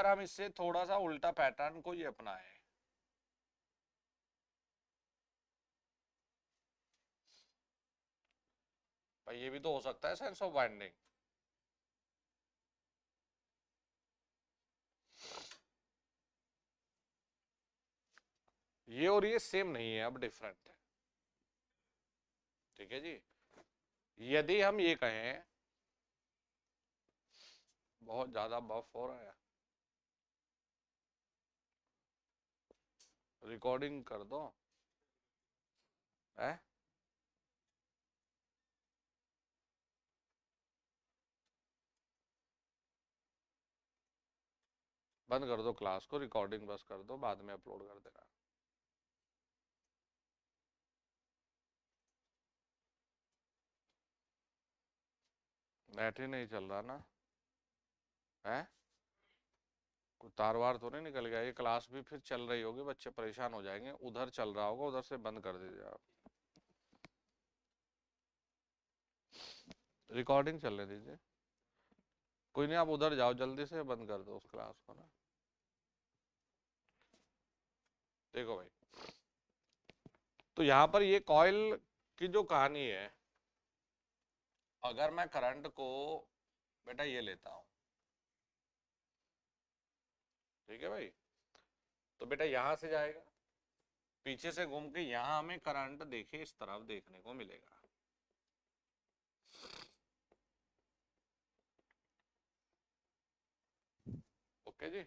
अगर हम इससे थोड़ा सा उल्टा पैटर्न को ये अपनाएं, भाई ये भी तो हो सकता है सेंस ऑफ बाइंडिंग। ये और ये सेम नहीं है, अब डिफरेंट है। ठीक है जी। यदि हम ये कहें, बहुत ज्यादा बफ हो रहा है, रिकॉर्डिंग कर दो है। बंद कर दो क्लास को, रिकॉर्डिंग बस कर दो, बाद में अपलोड कर देना। नेट ही नहीं चल रहा ना है, कोई तार वार तो नहीं निकल गया? ये क्लास भी फिर चल रही होगी, बच्चे परेशान हो जाएंगे, उधर चल रहा होगा, उधर से बंद कर दीजिए आप, रिकॉर्डिंग चलने दीजिए। कोई नहीं, आप उधर जाओ, जल्दी से बंद कर दो उस क्लास को ना। देखो भाई, तो यहाँ पर ये कॉइल की जो कहानी है, अगर मैं करंट को बेटा ये लेता हूं, ठीक है भाई, तो बेटा यहां से जाएगा, पीछे से घूम के यहां हमें करंट देखिए इस तरफ देखने को मिलेगा। ओके जी,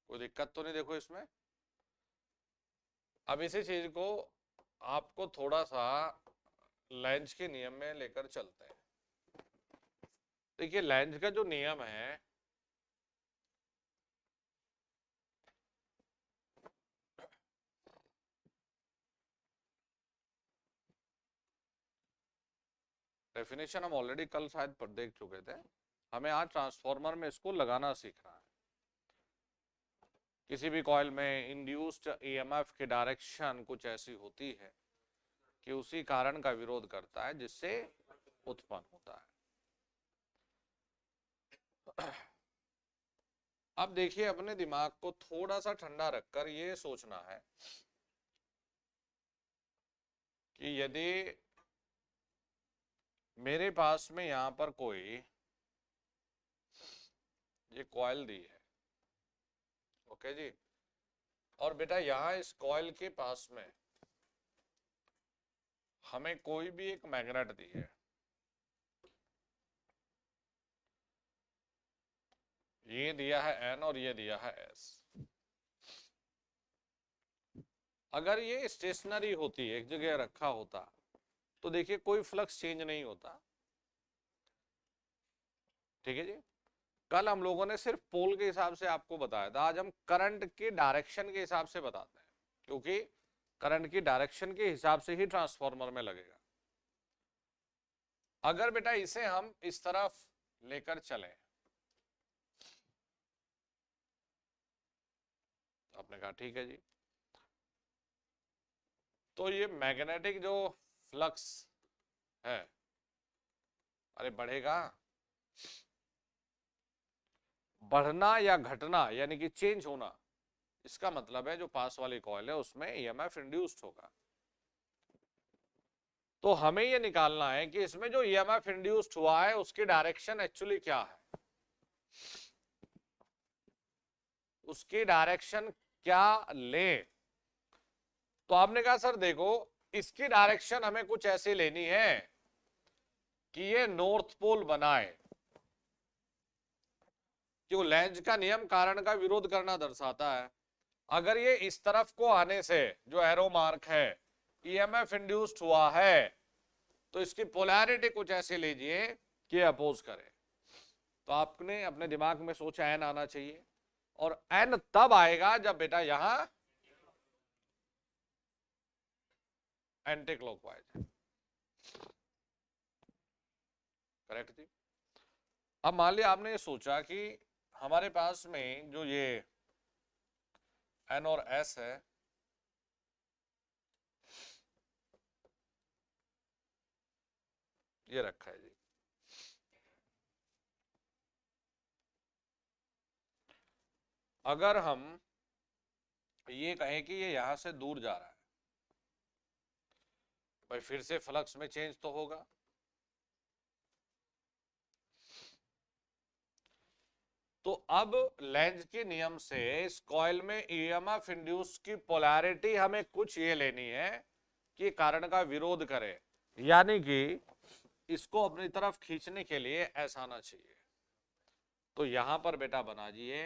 कोई दिक्कत तो नहीं देखो इसमें। अब इसी चीज को आपको थोड़ा सा लेंज के नियम में लेकर चलते हैं। देखिए लेंज का जो नियम है, डेफिनेशन हम ऑलरेडी कल शायद पर देख चुके थे, हमें आज ट्रांसफॉर्मर में इसको लगाना सीखना है। किसी भी कॉइल में इंड्यूस्ड ईएमएफ की डायरेक्शन कुछ ऐसी होती है कि उसी कारण का विरोध करता है जिससे उत्पन्न होता है। अब देखिए, अपने दिमाग को थोड़ा सा ठंडा रखकर ये सोचना है कि यदि मेरे पास में यहां पर कोई ये कॉइल दी है, ओके जी, और बेटा यहां इस कॉइल के पास में हमें कोई भी एक मैग्नेट दी है, ये दिया है N और ये दिया है S। अगर ये स्टेशनरी होती, एक जगह रखा होता, तो देखिए कोई फ्लक्स चेंज नहीं होता। ठीक है जी। कल हम लोगों ने सिर्फ पोल के हिसाब से आपको बताया था, आज हम करंट के डायरेक्शन के हिसाब से बताते हैं, क्योंकि करंट की डायरेक्शन के हिसाब से ही ट्रांसफॉर्मर में लगेगा। अगर बेटा इसे हम इस तरफ लेकर चले, आपने कहा ठीक है जी, तो ये मैग्नेटिक जो फ्लक्स है, अरे बढ़ेगा, बढ़ना या घटना यानी कि चेंज होना, इसका मतलब है जो पास वाली कॉइल है उसमें ईएमएफ इंड्यूस्ड होगा। तो हमें ये निकालना है कि इसमें जो ईएमएफ इंड्यूस्ड हुआ है उसकी डायरेक्शन एक्चुअली क्या है, उसकी डायरेक्शन क्या ले। तो आपने कहा सर देखो, इसकी डायरेक्शन हमें कुछ ऐसी लेनी है कि ये नॉर्थ पोल बनाए, क्यों? लेंज का नियम कारण का विरोध करना दर्शाता है। अगर ये इस तरफ को आने से जो एरो मार्क है ईएमएफ इंड्यूस्ड हुआ है, तो इसकी पोलैरिटी कुछ ऐसे लीजिए कि अपोज करे। तो आपने अपने दिमाग में सोचा एन आना चाहिए, और एन तब आएगा जब बेटा यहां एंटी क्लॉकवाइज है। करेक्ट जी। अब मान लिया आपने ये सोचा कि हमारे पास में जो ये एन और एस है, ये रखा है जी, अगर हम ये कहें कि ये यहां से दूर जा रहा है, भाई फिर से फ्लक्स में चेंज तो होगा। तो अब लेंज के नियम से इस कॉइल में ईएमएफ इंड्यूस की पोलैरिटी हमें कुछ ये लेनी है कि कारण का विरोध करे, यानी कि इसको अपनी तरफ खींचने के लिए ऐसा आना चाहिए। तो यहां पर बेटा बना दिए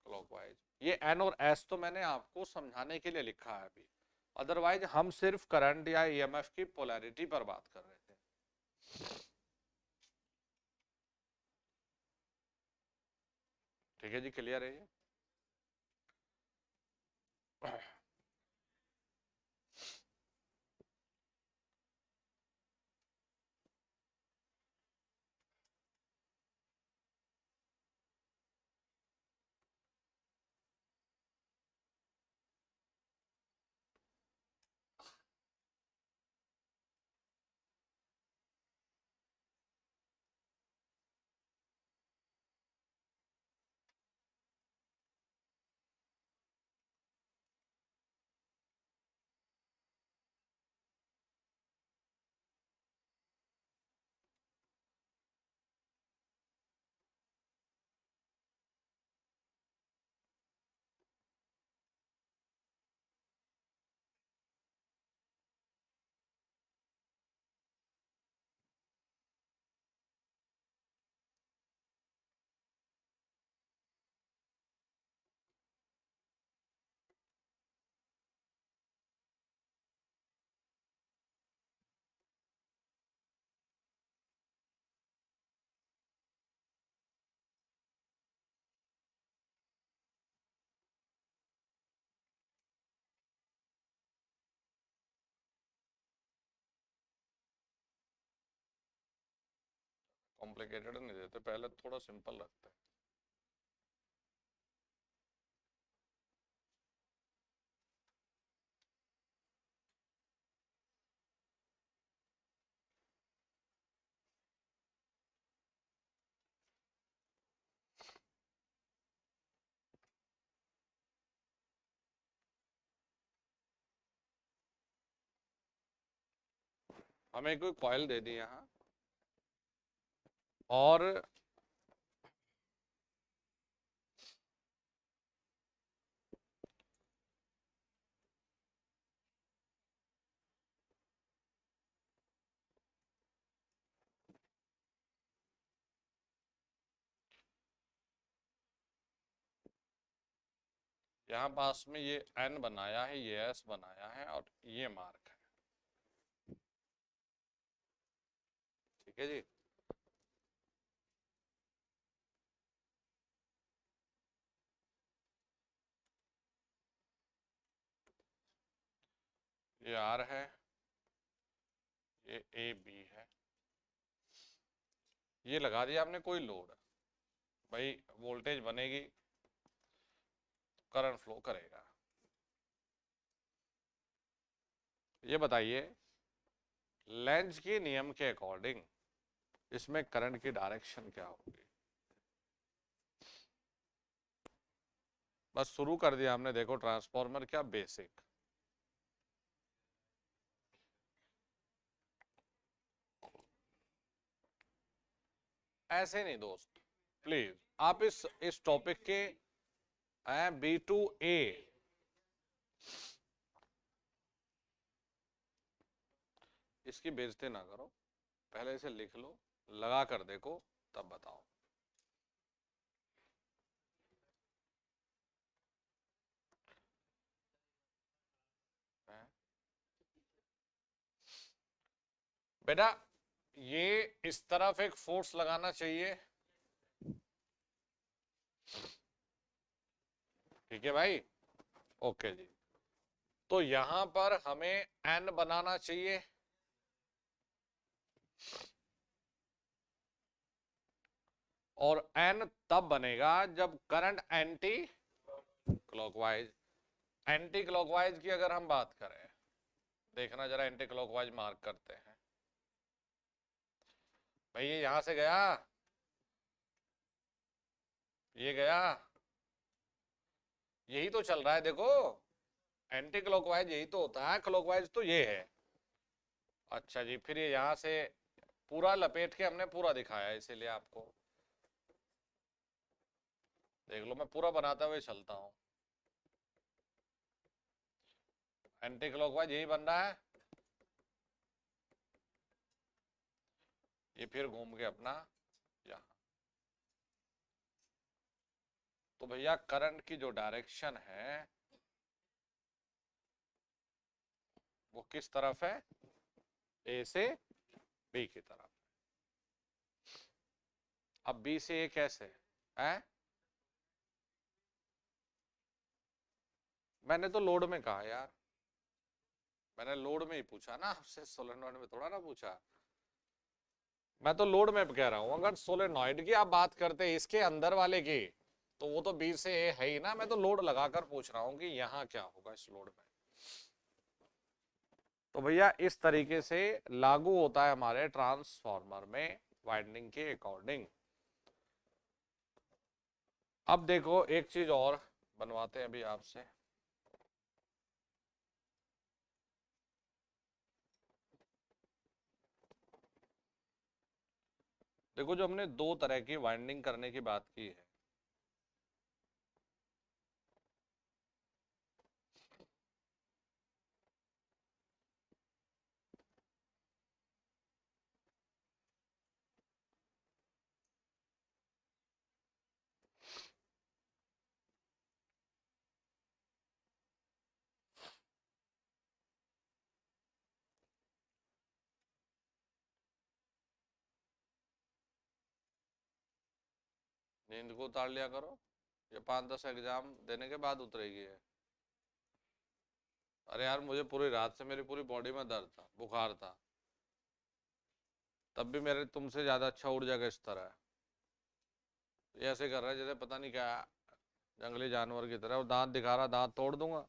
क्लॉकवाइज। ये एन और एस तो मैंने आपको समझाने के लिए लिखा है अभी, अदरवाइज हम सिर्फ करंट या ईएमएफ की पोलैरिटी पर बात कर रहे थे। ठीक है जी, क्लियर है ये? कॉम्प्लिकेटेड नहीं देते, पहले थोड़ा सिंपल रखते हैं। हमें कोई कॉइल दे दी यहाँ, और यहाँ पास में ये एन बनाया है, ये एस बनाया है, और ये मार्क है। ठीक है जी। ये आर है, ये ए बी है, ये लगा दिया आपने कोई लोड, भाई वोल्टेज बनेगी, करंट फ्लो करेगा। ये बताइए लेंज के नियम के अकॉर्डिंग इसमें करंट की डायरेक्शन क्या होगी? बस शुरू कर दिया हमने, देखो ट्रांसफॉर्मर क्या बेसिक। ऐसे नहीं दोस्त, प्लीज आप इस टॉपिक के B2A इसकी बेइज्जती ना करो, पहले इसे लिख लो, लगा कर देखो, तब बताओ। बेटा ये इस तरफ एक फोर्स लगाना चाहिए, ठीक है भाई, ओके जी। तो यहां पर हमें एन बनाना चाहिए, और एन तब बनेगा जब current anti clockwise, anti clockwise की अगर हम बात करें, देखना जरा एंटी क्लॉकवाइज मार्क करते हैं। भाई ये यहां से गया, ये गया, यही तो चल रहा है देखो, एंटी क्लॉकवाइज यही तो होता है, क्लॉकवाइज तो ये है। अच्छा जी, फिर ये यहां से पूरा लपेट के हमने पूरा दिखाया इसीलिए आपको, देख लो मैं पूरा बनाते हुए चलता हूँ। एंटी क्लॉकवाइज यही बन रहा है, ये फिर घूम के अपना यहाँ। तो भैया करंट की जो डायरेक्शन है वो किस तरफ है, ए से बी की तरफ। अब बी से ए कैसे है? मैंने तो लोड में कहा यार, मैंने लोड में ही पूछा ना आपसे, सोलेनॉइड में थोड़ा ना पूछा। मैं तो लोड में कह रहा हूं, अगर सोलेनॉइड की आप बात करते हैं इसके अंदर वाले की, तो वो तो बी से ए है ही ना। मैं तो लोड लगाकर पूछ रहा हूं कि यहाँ क्या होगा इस लोड में। तो भैया इस तरीके से लागू होता है हमारे ट्रांसफार्मर में वाइंडिंग के अकॉर्डिंग। अब देखो एक चीज और बनवाते हैं अभी आपसे। देखो जो हमने दो तरह की वाइंडिंग करने की बात की है, नींद को उतार लिया करो, ये 5-10 एग्जाम देने के बाद उतरेगी है। अरे यार मुझे पूरी रात से मेरी पूरी बॉडी में दर्द था, बुखार था, तब भी मेरे तुमसे ज्यादा अच्छा ऊर्जा का स्तर है। ये ऐसे कर रहा है जैसे पता नहीं क्या जंगली जानवर की तरह, और दांत दिखा रहा, दांत तोड़ दूंगा।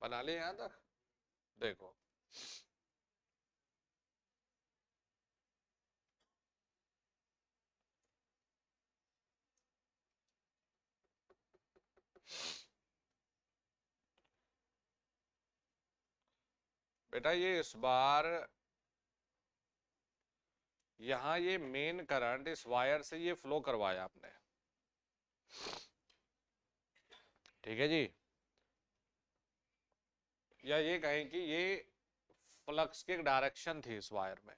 बना लिए यहां तक, देखो बेटा, ये इस बार यहाँ ये मेन करंट इस वायर से ये फ्लो करवाया आपने, ठीक है जी। या ये कहें कि ये फ्लक्स की डायरेक्शन थी इस वायर में।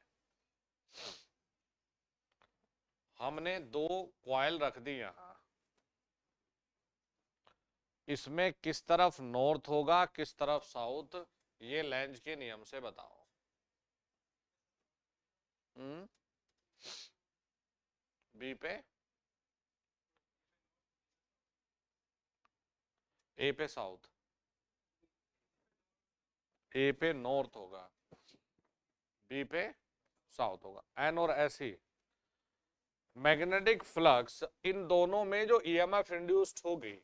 हमने दो कॉइल रख दी यहाँ, इसमें किस तरफ नॉर्थ होगा किस तरफ साउथ, ये लेंज के नियम से बताओ। बी पे, ए पे साउथ, ए पे नॉर्थ होगा, बी पे साउथ होगा, एन और S he. Magnetic flux in दोनों में जो ईएमएफ इंड्यूस्ड होगी,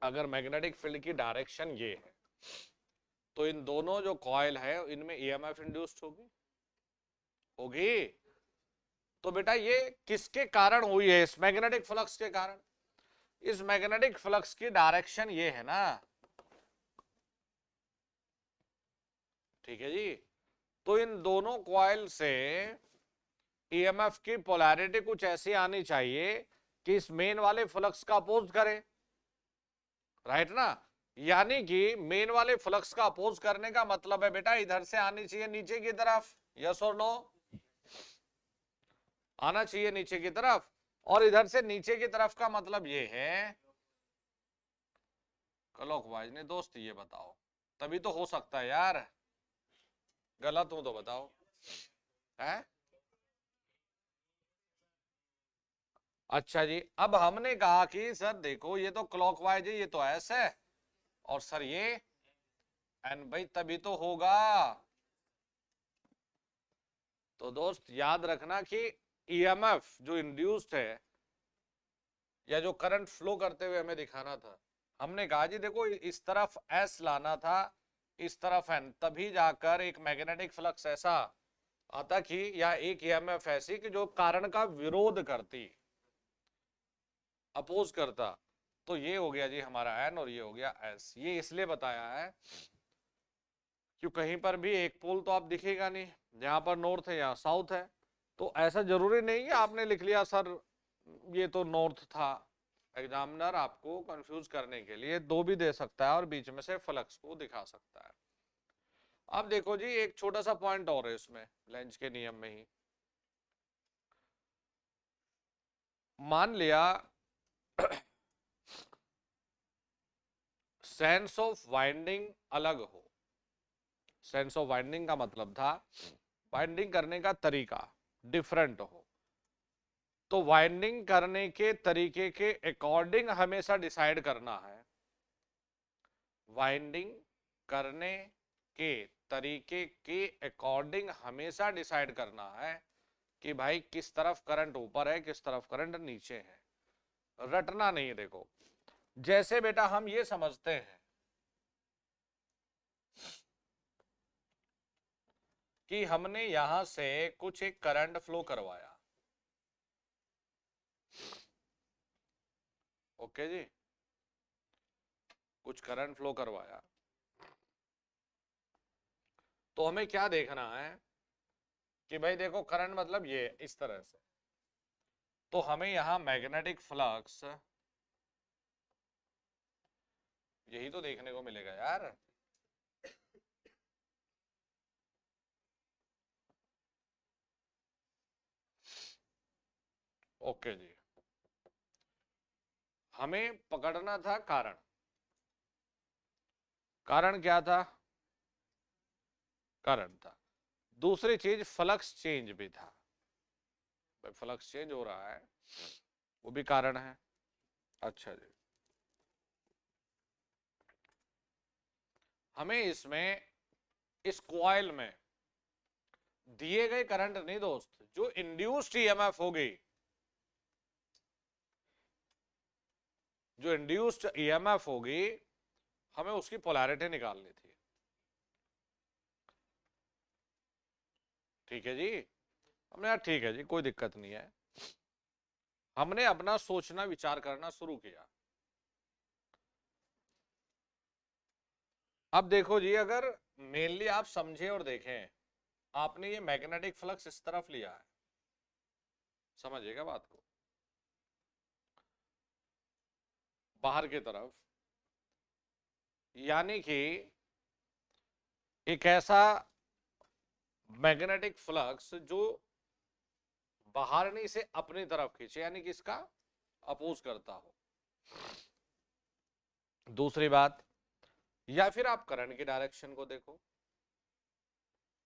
अगर मैग्नेटिक फील्ड की डायरेक्शन ये है, तो इन दोनों जो कॉइल है इनमें ईएमएफ इंड्यूस्ड होगी, होगी। तो बेटा ये किसके कारण हुई है, इस मैग्नेटिक फ्लक्स के कारण। इस मैग्नेटिक फ्लक्स की डायरेक्शन ये है ना, ठीक है जी। तो इन दोनों कॉइल से ईएमएफ की पोलैरिटी कुछ ऐसी आनी चाहिए कि इस मेन वाले फ्लक्स का अपोज करे, राइट ना। यानी कि मेन वाले फ्लक्स का अपोज करने का मतलब है बेटा इधर से आनी चाहिए नीचे की तरफ, यस और नो, आना चाहिए नीचे की तरफ। और इधर से नीचे की तरफ का मतलब ये है क्लॉकवाइज। ने दोस्त ये बताओ, तभी तो हो सकता है यार, गलत हूं तो बताओ है। अच्छा जी, अब हमने कहा कि सर देखो ये तो क्लॉकवाइज है, ये तो ऐसे है, और सर ये एन, भाई तभी तो होगा। तो दोस्त याद रखना कि ईएमएफ जो इंड्यूस्ड है या जो करंट फ्लो करते हुए हमें दिखाना था, हमने कहा जी देखो इस तरफ एस लाना था, इस तरफ है, तभी जाकर एक मैग्नेटिक फ्लक्स ऐसा आता कि, या एक ईएमएफ ऐसी कि जो कारण का विरोध करती, अपोज करता। तो ये हो गया जी हमारा एन और ये हो गया एस। ये इसलिए बताया है कि कहीं पर भी एक पोल तो आप दिखेगा नहीं, जहां पर नॉर्थ है यहाँ साउथ है। तो ऐसा जरूरी नहीं है आपने लिख लिया सर ये तो नॉर्थ था। एग्जामिनर आपको कंफ्यूज करने के लिए दो भी दे सकता है और बीच में से फ्लक्स को दिखा सकता है। अब देखो जी एक छोटा सा पॉइंट और है इसमें, लेंज के नियम में ही। मान लिया सेंस ऑफ वाइंडिंग अलग हो। सेंस ऑफ वाइंडिंग का मतलब था वाइंडिंग करने का तरीका डिफरेंट हो। तो वाइंडिंग करने के तरीके के अकॉर्डिंग हमेशा डिसाइड करना है, वाइंडिंग करने के तरीके के अकॉर्डिंग हमेशा डिसाइड करना है कि भाई किस तरफ करंट ऊपर है किस तरफ करंट नीचे है। रटना नहीं। देखो जैसे बेटा हम ये समझते हैं कि हमने यहां से कुछ एक करंट फ्लो करवाया, ओके जी, कुछ करंट फ्लो करवाया, तो हमें क्या देखना है कि भाई देखो करंट मतलब ये इस तरह से, तो हमें यहां मैग्नेटिक फ्लक्स यही तो देखने को मिलेगा यार। ओके जी, हमें पकड़ना था कारण। कारण क्या था? करंट था। दूसरी चीज फ्लक्स चेंज भी था, फ्लक्स चेंज हो रहा है वो भी कारण है। अच्छा जी, हमें इसमें इस कॉइल में दिए गए करंट नहीं दोस्त, जो इंड्यूस्ड ईएमएफ होगी, जो इंड्यूस्ड ईएमएफ होगी हमें उसकी पोलैरिटी निकालनी थी। ठीक है जी, हमने यार ठीक है जी कोई दिक्कत नहीं है, हमने अपना सोचना विचार करना शुरू किया। अब देखो जी अगर मेनली आप समझे और देखें, आपने ये मैग्नेटिक फ्लक्स इस तरफ लिया है, समझिएगा बात को, बाहर की तरफ, यानी कि एक ऐसा मैग्नेटिक फ्लक्स जो बाहर नहीं से अपनी तरफ खींचे, यानी कि इसका अपोज करता हो। दूसरी बात, या फिर आप करंट की डायरेक्शन को देखो,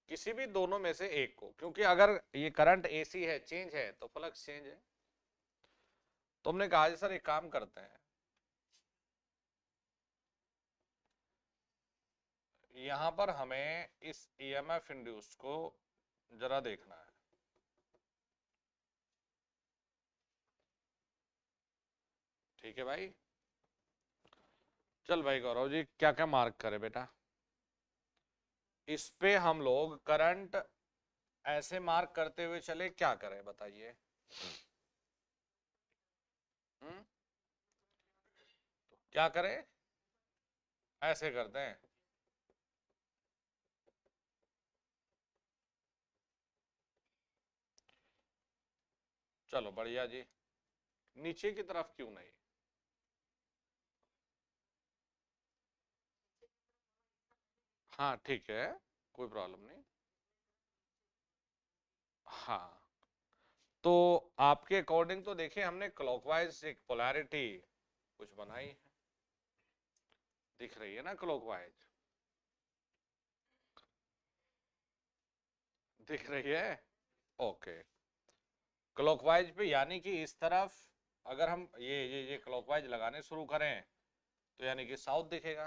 किसी भी दोनों में से एक को, क्योंकि अगर ये करंट एसी है चेंज है तो फ्लक्स चेंज है। तुमने कहा जी सर एक काम करते हैं, यहां पर हमें इस ईएमएफ इंड्यूस्ड को जरा देखना है। ठीक है भाई, चल भाई गौरव जी क्या क्या मार्क करे बेटा, इस पे हम लोग करंट ऐसे मार्क करते हुए चले, क्या करें बताइए? हम्म, क्या करें? ऐसे करते हैं, चलो बढ़िया जी, नीचे की तरफ क्यों नहीं? हाँ ठीक है, कोई प्रॉब्लम नहीं। हाँ तो आपके अकॉर्डिंग तो देखिए हमने क्लॉकवाइज एक पोलैरिटी कुछ बनाई है, दिख रही है ना क्लॉकवाइज, दिख रही है। ओके, क्लॉकवाइज पे यानी कि इस तरफ अगर हम ये क्लॉकवाइज लगाने शुरू करें तो यानी कि साउथ दिखेगा,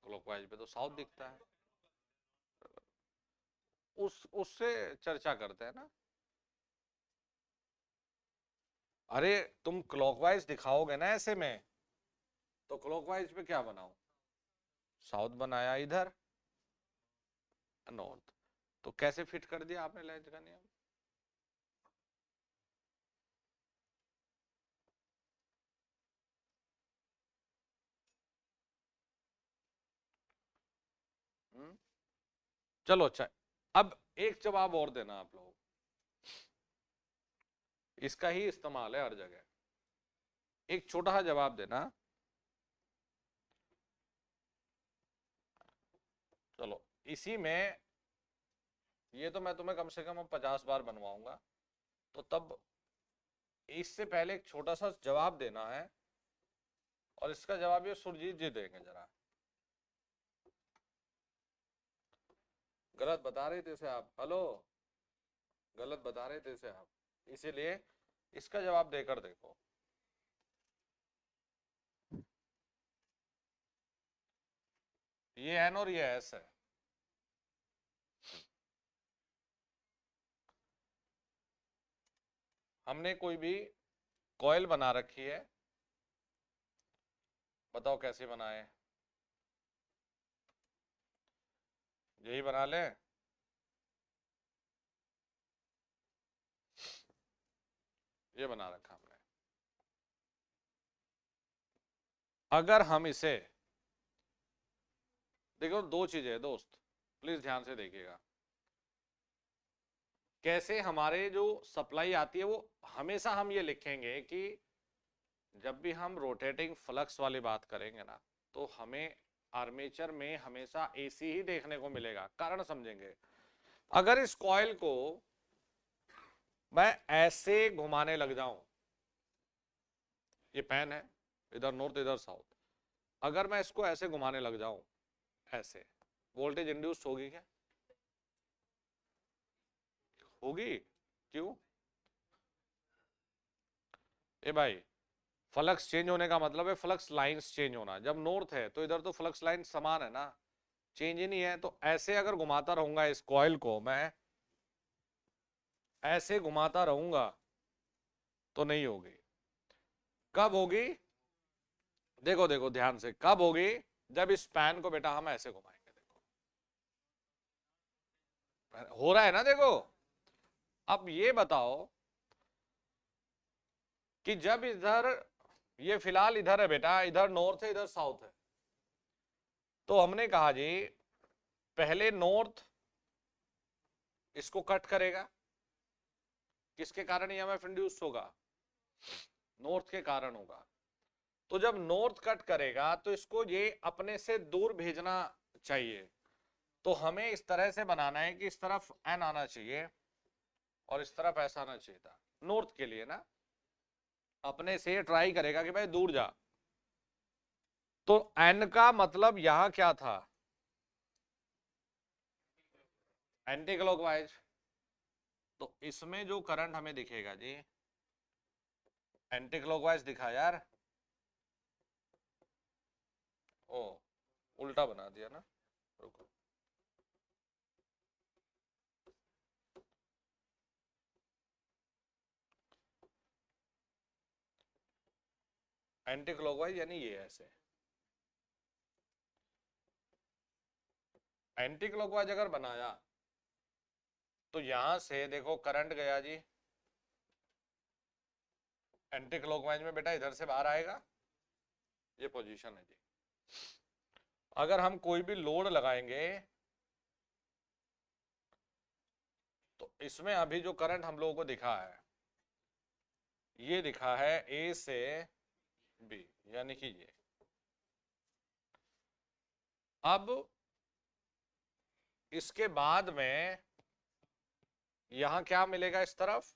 क्लॉकवाइज पे तो साउथ दिखता है। उससे चर्चा करते हैं ना। अरे तुम क्लॉकवाइज दिखाओगे ना ऐसे में, तो क्लॉकवाइज पे क्या बनाऊं? साउथ बनाया इधर नॉर्थ। तो कैसे फिट कर दिया आपने लेंज का नियम? चलो अच्छा, अब एक जवाब और देना आप लोग, इसका ही इस्तेमाल है हर जगह। एक छोटा सा जवाब देना। चलो इसी में, ये तो मैं तुम्हें कम से कम 50 बार बनवाऊंगा, तो तब इससे पहले एक छोटा सा जवाब देना है, और इसका जवाब ये सुरजीत जी देंगे। जरा गलत बता रहे थे से आप, हेलो, गलत बता रहे थे से आप, इसीलिए इसका जवाब देकर देखो। ये एन और ये एस है। हमने कोई भी कॉइल बना रखी है, बताओ कैसे बनाए? यही बना ले। ये बना रखा हमने। अगर हम इसे, देखो दो चीजें है दोस्त, प्लीज ध्यान से देखिएगा। कैसे हमारे जो सप्लाई आती है वो हमेशा हम ये लिखेंगे कि जब भी हम रोटेटिंग फ्लक्स वाली बात करेंगे ना, तो हमें आर्मेचर में हमेशा एसी ही देखने को मिलेगा। कारण समझेंगे, अगर इस कॉइल को मैं ऐसे घुमाने लग जाऊं, ये पेन है, इधर नॉर्थ इधर साउथ, अगर मैं इसको ऐसे घुमाने लग जाऊं ऐसे, वोल्टेज इंड्यूस होगी क्या? होगी। क्यों? ए भाई, फ्लक्स चेंज होने का मतलब है फ्लक्स लाइंस चेंज होना। जब नॉर्थ है तो इधर तो फ्लक्स लाइन समान है ना, चेंज ही नहीं है। तो ऐसे अगर घुमाता रहूंगा इस कॉइल को, मैं ऐसे घुमाता रहूंगा तो नहीं होगी। कब होगी? देखो देखो ध्यान से, कब होगी? जब इस पैन को बेटा हम ऐसे घुमाएंगे। देखो हो रहा है ना, देखो। अब ये बताओ कि जब इधर, ये फिलहाल इधर है बेटा, इधर नॉर्थ है इधर साउथ है, तो हमने कहा जी पहले नॉर्थ इसको कट करेगा। किसके कारण ईएमएफ इंड्यूस होगा? नॉर्थ के कारण होगा। तो जब नॉर्थ कट करेगा तो इसको ये अपने से दूर भेजना चाहिए। तो हमें इस तरह से बनाना है कि इस तरफ एन आना चाहिए और इस तरफ ऐसा आना चाहिए था, नॉर्थ के लिए ना। अपने से ट्राई करेगा कि भाई दूर जा। तो एन का मतलब यहां क्या था? Anti clockwise. तो इसमें जो करंट हमें दिखेगा जी, एंटी क्लॉकवाइज दिखा यार। ओ, उल्टा बना दिया ना, रुको। एंटी क्लॉकवाइज यानी ये ऐसे। एंटी क्लॉकवाइज अगर बनाया तो यहां से देखो करंट गया जी एंटी क्लॉकवाइज में, बेटा इधर से बाहर आएगा। ये पोजीशन है जी। अगर हम कोई भी लोड लगाएंगे तो इसमें अभी जो करंट हम लोगों को दिखा है, ये दिखा है ए से बी, यानी कि ये। अब इसके बाद में यहां क्या मिलेगा? इस तरफ,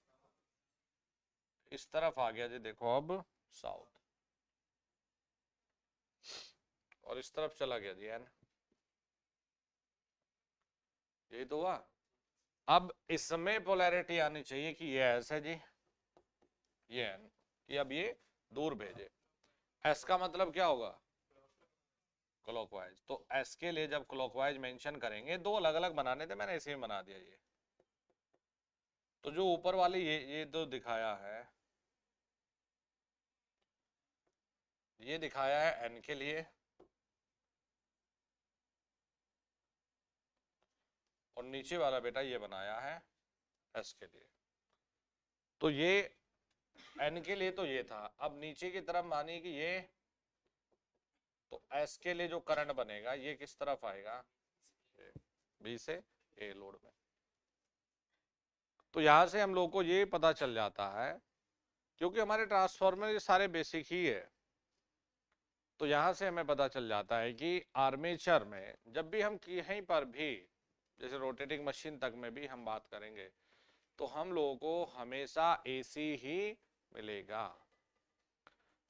इस तरफ आ गया जी देखो अब साउथ, और इस तरफ चला गया जी एन। यही तो हुआ। अब इसमें पोलैरिटी आनी चाहिए कि ये एस है जी, ये एन, कि अब ये दूर भेजे। एस का मतलब क्या होगा? क्लॉकवाइज। तो एस के लिए जब क्लॉकवाइज मेंशन करेंगे, दो अलग अलग बनाने थे, मैंने इसे में बना दिया ये। तो जो ऊपर वाली ये तो दिखाया है, ये दिखाया है एन के लिए, और नीचे वाला बेटा ये बनाया है एस के लिए। तो ये एन के लिए तो ये था। अब नीचे की तरफ मानिए कि ये, तो एस के लिए जो करंट बनेगा ये किस तरफ आएगा, बी से ए लोड में। तो यहां से हम लोग को ये पता चल जाता है, क्योंकि हमारे ट्रांसफार्मर ये सारे बेसिक ही है, तो यहां से हमें पता चल जाता है कि आर्मेचर में जब भी हम कहीं पर भी, जैसे रोटेटिंग मशीन तक में भी हम बात करेंगे, तो हम लोगों को हमेशा एसी ही मिलेगा,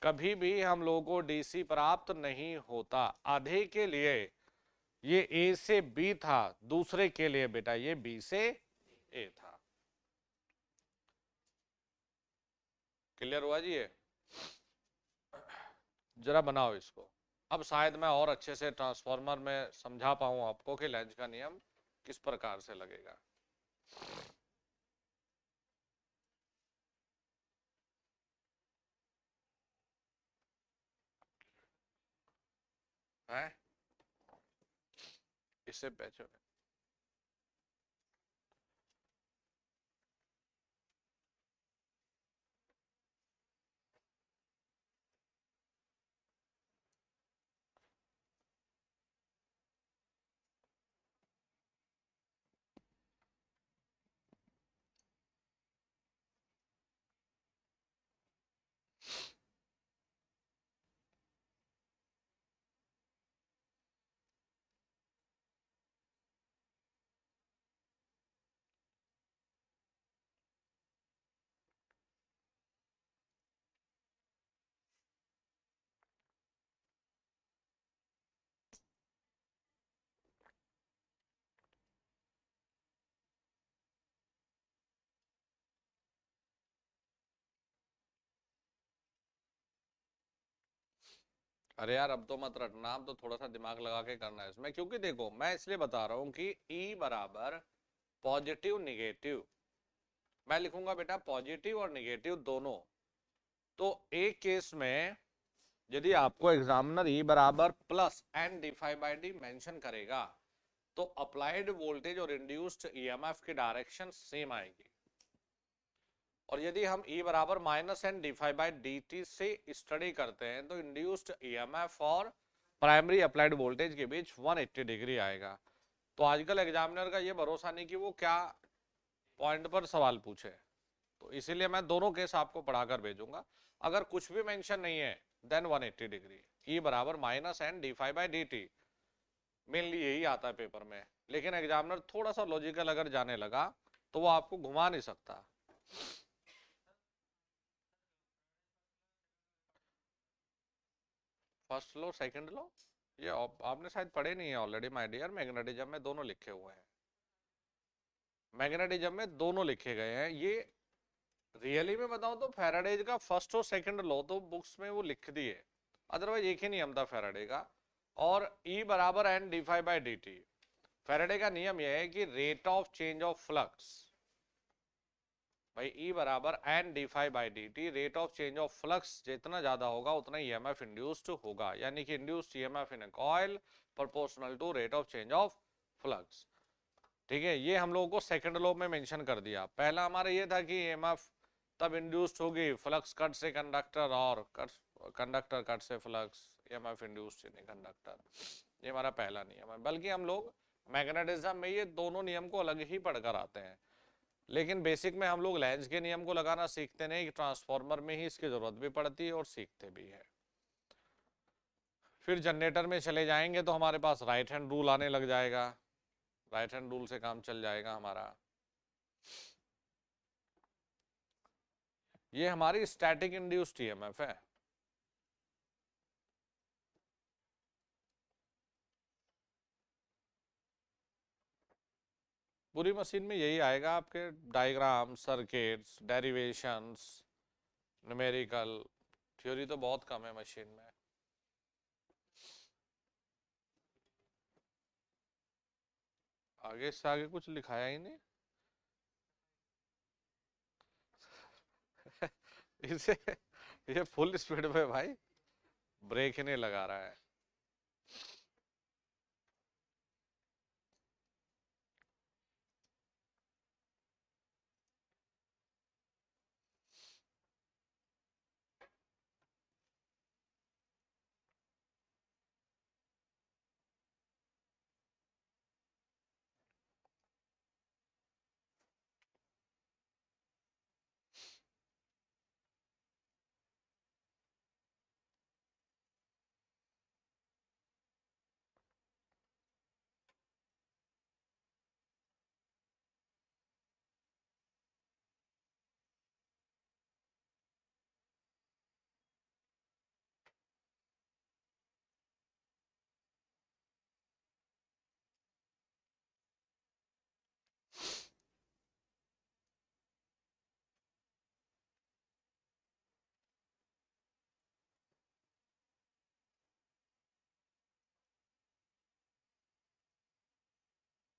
कभी भी हम लोगों को डीसी प्राप्त नहीं होता। आधे के लिए ये ए से बी था, दूसरे के लिए बेटा ये बी से ए था। क्लियर हुआ जी ये? जरा बनाओ इसको। अब शायद मैं और अच्छे से ट्रांसफार्मर में समझा पाऊं आपको कि लेंज का नियम किस प्रकार से लगेगा। है इससे पहचान। अरे यार अब तो मत रटना, अब तो थोड़ा सा दिमाग लगा के करना है इसमें, क्योंकि देखो मैं इसलिए बता रहा हूं कि E बराबर पॉजिटिव निगेटिव, मैं लिखूंगा बेटा पॉजिटिव और निगेटिव दोनों। तो एक केस में यदि आपको एग्जामिनर E बराबर plus n D phi by d mention करेगा, तो अप्लाइड वोल्टेज और इंड्यूस्ड ईएमएफ की डायरेक्शन सेम आएगी। और यदि हम E बराबर minus n D phi by D t से स्टडी करते हैं, तो इंड्यूस्ड ईएमएफ और प्राइमरी अप्लाइड वोल्टेज के बीच 180 डिग्री आएगा। तो आजकल एग्जामिनर का ये भरोसा नहीं कि वो क्या पॉइंट पर सवाल पूछे, तो इसीलिए मैं दोनों केस आपको पढ़ाकर भेजूंगा। अगर कुछ भी मेंशन नहीं है देन 180 डिग्री। E बराबर minus n D phi by D t, mainly यही आता है पेपर में, लेकिन एग्जामिनर थोड़ा सा लॉजिकल अगर जाने लगा तो वो आपको घुमा नहीं सकता। फर्स्ट लो सेकंड लो, ये आपने शायद पढ़े नहीं है ऑलरेडी माय डियर। मैग्नेटिज्म में दोनों लिखे हुए हैं, मैग्नेटिज्म में दोनों लिखे गए हैं। ये रियली में बताऊं तो फैराडेज का फर्स्ट और सेकंड लॉ तो बुक्स में वो लिख दिए, अदरवाइज एक ही नियम था फैराडे का। और E बराबर N D phi by D T, Faraday का नियम यह है कि rate of change of flux, भाई E बराबर N D phi by D T, rate of change of flux जितना ज्यादा होगा उतना ईएमएफ इंड्यूस्ड होगा, यानी कि induced EMF in a coil proportional to rate of change of flux. ठीक है, ये हम लोगों को सेकंड लॉ में मेंशन कर दिया। पहला हमारा ये था कि ईएमएफ तब इंड्यूस्ड होगी फ्लक्स कट से कंडक्टर, और कंडक्टर कट से flux, EMF induced in conductor. ये हमारा पहला नियम है। बल्कि हम लोग मैग्नेटिज्म में ये दोनों नियम को अलग ही पढ़कर आते हैं, लेकिन बेसिक में हम लोग लेंज के नियम को लगाना सीखते नहीं, ट्रांसफार्मर में ही इसकी जरूरत भी पड़ती है और सीखते भी है। फिर जनरेटर में चले जाएंगे तो हमारे पास राइट हैंड रूल आने लग जाएगा, राइट हैंड रूल से काम चल जाएगा हमारा। ये हमारी स्टैटिक इंड्यूस्ड ईएमएफ है। पूरी मशीन में यही आएगा आपके, diagram, circuits, derivations, numerical. Theory तो बहुत कम है मशीन में। आगे से आगे कुछ लिखाया ही नहीं। इसे ये फुल स्पीड में भाई ब्रेक ही नहीं लगा रहा है।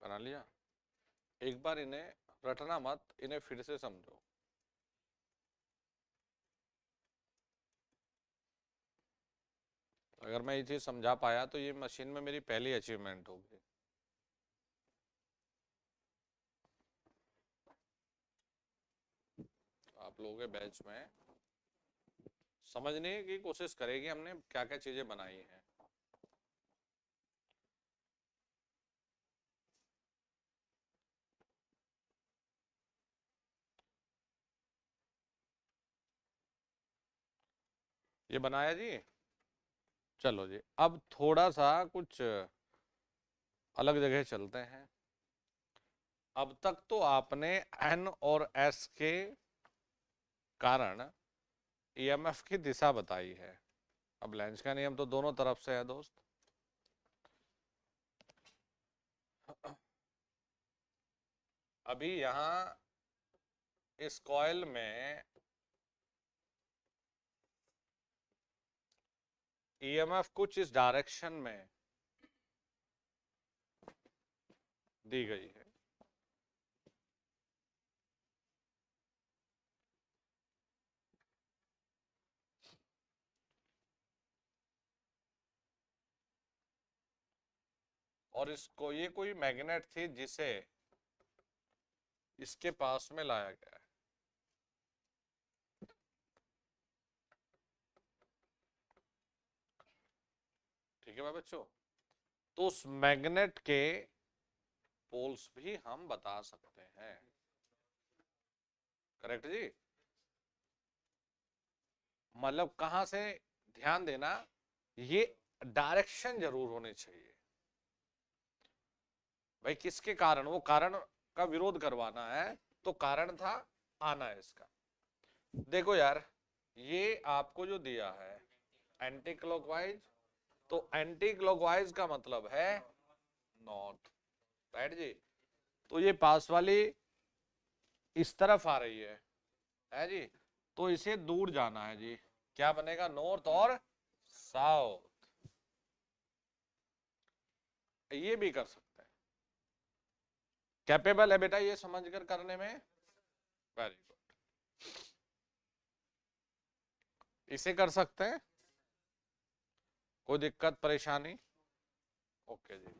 बना लिया। एक बार इन्हें रटना मत, इन्हें फिर से समझो। अगर मैं ये चीज समझा पाया तो ये मशीन में मेरी पहली अचीवमेंट होगी। आप लोगों के बैच में समझने की कोशिश करेगी हमने क्या क्या चीजें बनाई हैं। ये बनाया जी। चलो जी, अब थोड़ा सा कुछ अलग जगह चलते हैं। अब तक तो आपने एन और एस के कारण ईएमएफ की दिशा बताई है। अब लेंज का नियम तो दोनों तरफ से है दोस्त। अभी यहां इस कॉइल में ईएमएफ कुछ इस डायरेक्शन में दी गई है। और इसको ये कोई मैग्नेट थी जिसे इसके पास में लाया गया है। ठीक है बच्चों, तो उस मैग्नेट के पोल्स भी हम बता सकते हैं। करेक्ट जी। मतलब कहां से, ध्यान देना, ये डायरेक्शन जरूर होनी चाहिए भाई। किसके कारण, वो कारण का विरोध करवाना है तो कारण था आना है इसका। देखो यार, ये आपको जो दिया है एंटी क्लॉकवाइज, तो एंटी क्लॉकवाइज का मतलब है नॉर्थ, राइट जी। तो ये पास वाली इस तरफ आ रही है जी, तो इसे दूर जाना है जी। क्या बनेगा, नॉर्थ और साउथ। ये भी कर सकते हैं, कैपेबल है बेटा ये समझकर करने में। वेरी गुड, इसे कर सकते हैं, कोई दिक्कत परेशानी। ओके जी,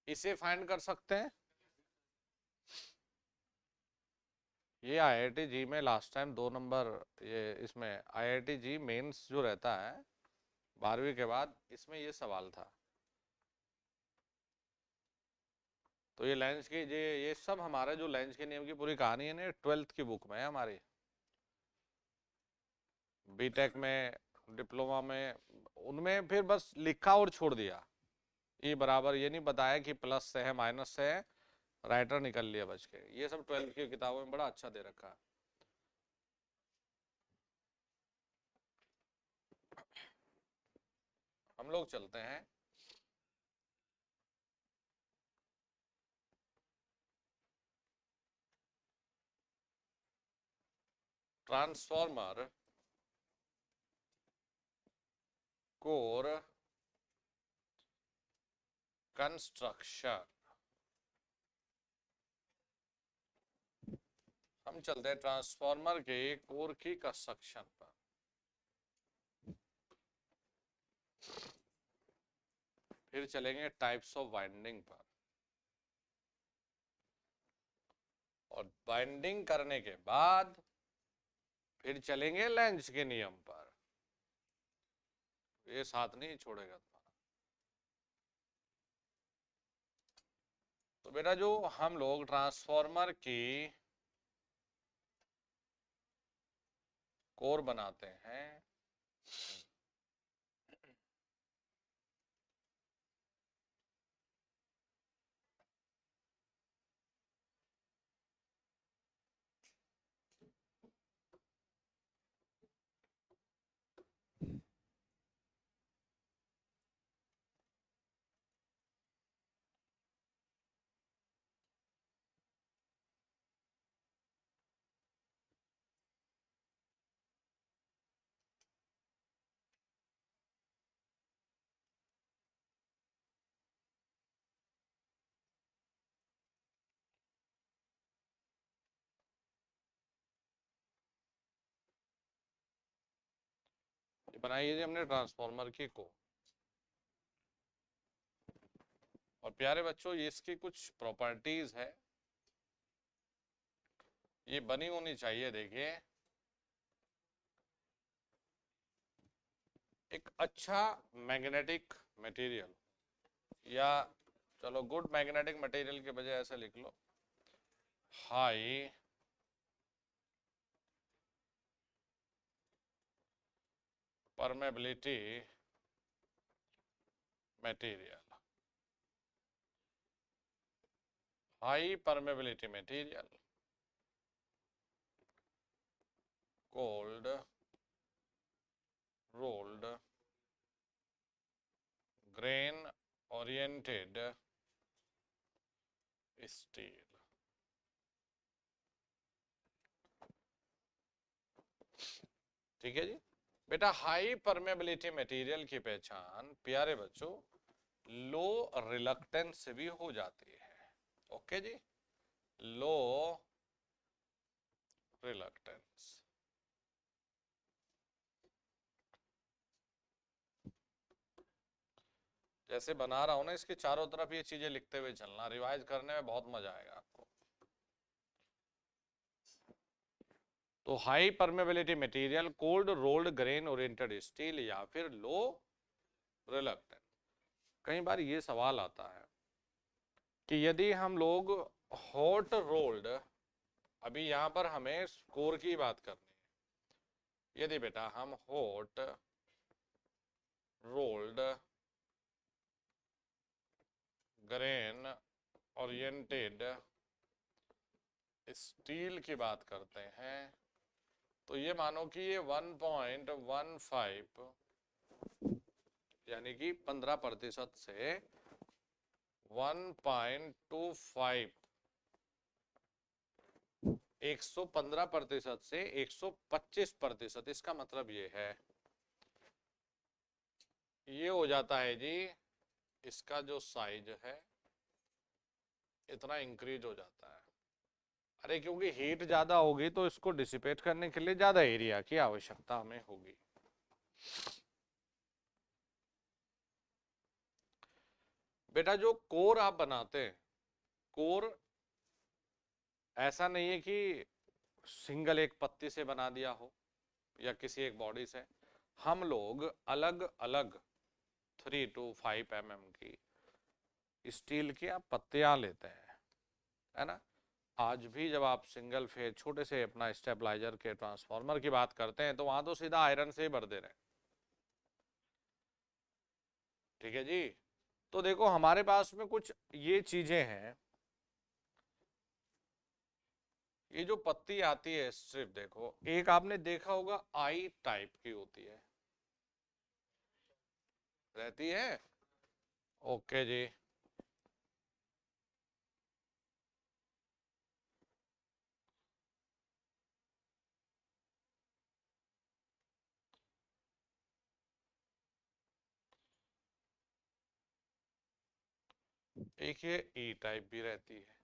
इसे फाइंड कर सकते हैं। ये आईआईटी जी में लास्ट टाइम 2 नंबर, ये इसमें आईआईटी जी मेंस जो रहता है 12वीं के बाद, इसमें ये सवाल था। तो ये लेंस की ये सब हमारा जो लेंस के नियम की पूरी कहानी है ना, 12th की बुक में है हमारी। बीटेक में, डिप्लोमा में, उनमें फिर बस लिखा और छोड़ दिया। ई बराबर ये नहीं बताया कि प्लस से है माइनस से है, राइटर निकल लिया बच के। ये सब 12th की किताबों में बड़ा अच्छा दे रखा है। हम लोग चलते हैं ट्रांसफॉर्मर कोर कंस्ट्रक्शन। हम चलते हैं ट्रांसफॉर्मर के कोर की कंस्ट्रक्शन पर। फिर चलेंगे टाइप्स ऑफ वाइंडिंग पर, और बाइंडिंग करने के बाद फिर चलेंगे लेंज के नियम पर। ये साथ नहीं छोड़ेगा तुम्हारा। तो बेटा जो हम लोग ट्रांसफॉर्मर की कोर बनाते हैं, बनाई है जी हमने ट्रांसफॉर्मर की को। और प्यारे बच्चों ये इसकी कुछ प्रॉपर्टीज है, ये बनी होनी चाहिए। देखिए एक अच्छा मैग्नेटिक मटेरियल, या चलो गुड मैग्नेटिक मटेरियल के बजाय ऐसे लिख लो, high permeability material, high permeability material called rolled grain oriented steel। ठीक है जी बेटा, हाई परमेबिलिटी मटेरियल की पहचान प्यारे बच्चों लो रिलक्टेंस से भी हो जाती है। ओके जी, लो रिलक्टेंस। जैसे बना रहा हूं ना, इसके चारों तरफ ये चीजें लिखते हुए चलना, रिवाइज करने में बहुत मजा आएगा आपको। तो high permeability material, cold rolled grain oriented steel, या फिर लो रिलक्टेंस। कई बार ये सवाल आता है कि यदि हम लोग हॉट रोल्ड, अभी यहां पर हमें कोर की बात करनी है, यदि बेटा हम hot rolled grain oriented steel की बात करते हैं, तो ये मानो कि ये 1.15 यानी कि 15% से 1.25, 115% से 125%, इसका मतलब ये है, ये हो जाता है जी इसका जो साइज है इतना इंक्रीज हो जाता है। अरे क्योंकि हीट ज्यादा होगी तो इसको डिसिपेट करने के लिए ज्यादा एरिया की आवश्यकता हमें होगी। बेटा जो कोर आप बनाते हैं, कोर ऐसा नहीं है कि सिंगल एक पत्ती से बना दिया हो या किसी एक बॉडी से। हम लोग अलग अलग 3 to 5 mm की स्टील की आप पत्तियां लेते हैं, है ना। आज भी जब आप सिंगल फेज छोटे से अपना स्टेबलाइजर के ट्रांसफार्मर की बात करते हैं तो वहां तो सीधा आयरन से ही भर दे रहे हैं। ठीक है जी, तो देखो हमारे पास में कुछ ये चीजें हैं, ये जो पत्ती आती है स्ट्रिप, देखो एक आपने देखा होगा आई टाइप की होती है, रहती है। ओके जी, एक ये ई टाइप भी रहती है।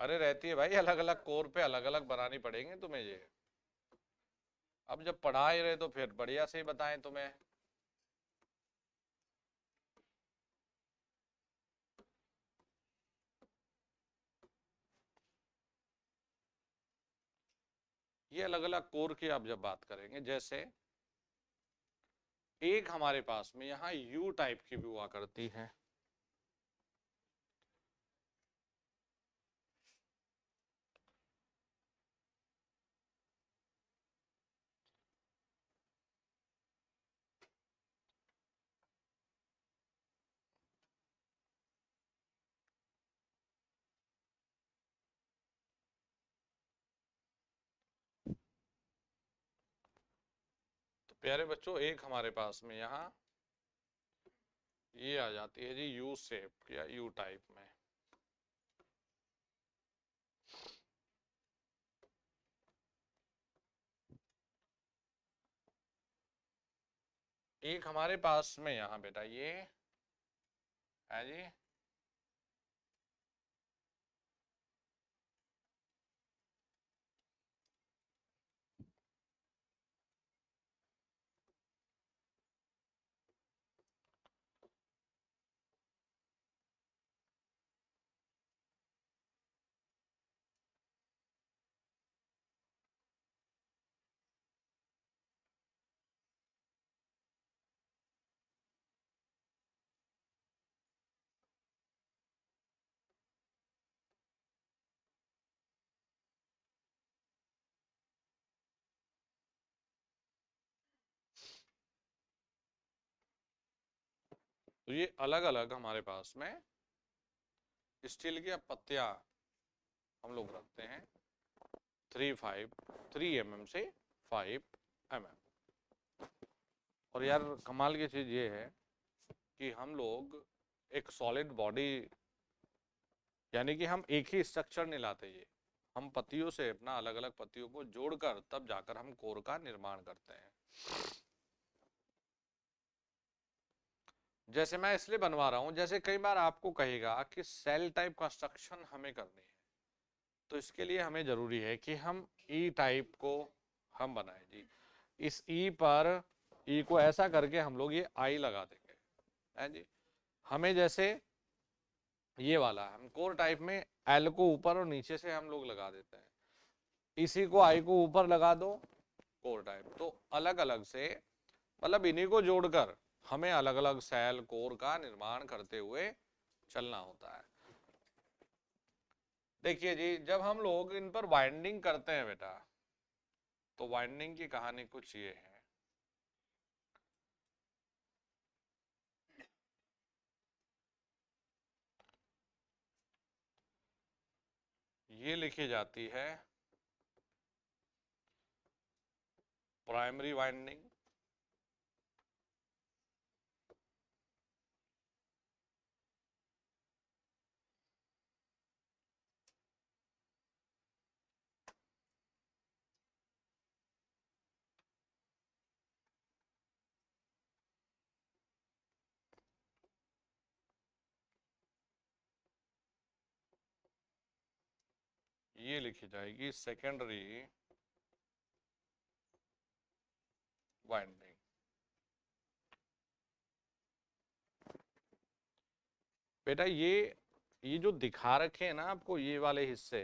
अरे रहती है भाई, अलग अलग कोर पे अलग अलग बनानी पड़ेंगे तुम्हें ये। अब जब पढ़ा ही रहे तो फिर बढ़िया से ही बताएं तुम्हें। ये अलग अलग कोर की आप जब बात करेंगे, जैसे एक हमारे पास में यहाँ यू टाइप की भी हुआ करती है। तो प्यारे बच्चों एक हमारे पास में यहाँ ये आ जाती है जी यू शेप या यू टाइप में। एक हमारे पास में यहाँ बेटा ये है जी तो ये अलग अलग हमारे पास में स्टील की अब पत्तियां हम लोग रखते हैं 3 mm से 5 mm। और यार कमाल की चीज ये है कि हम लोग एक सॉलिड बॉडी, यानी कि हम एक ही स्ट्रक्चर नहीं लाते, ये हम पत्तियों से अपना अलग अलग पत्तियों को जोड़कर तब जाकर हम कोर का निर्माण करते हैं। जैसे मैं इसलिए बनवा रहा हूं, जैसे कई बार आपको कहेगा कि सेल टाइप कंस्ट्रक्शन हमें करनी है, तो इसके लिए हमें जरूरी है कि हम ई टाइप को हम बनाएं जी। इस ई पर, ई को ऐसा करके हम लोग ये आई लगा देंगे, है जी। हमें जैसे ये वाला हम कोर टाइप में एल को ऊपर और नीचे से हम लोग लगा देते हैं, इसी को आई को ऊपर लगा दो कोर टाइप। तो अलग अलग से, मतलब इन्हीं को जोड़कर हमें अलग अलग सेल कोर का निर्माण करते हुए चलना होता है। देखिए जी, जब हम लोग इन पर वाइंडिंग करते हैं बेटा, तो वाइंडिंग की कहानी कुछ ये है। ये लिखी जाती है प्राइमरी वाइंडिंग, ये लिखी जाएगी सेकेंडरी वाइंडिंग। बेटा ये जो दिखा रखे हैं ना आपको ये वाले हिस्से,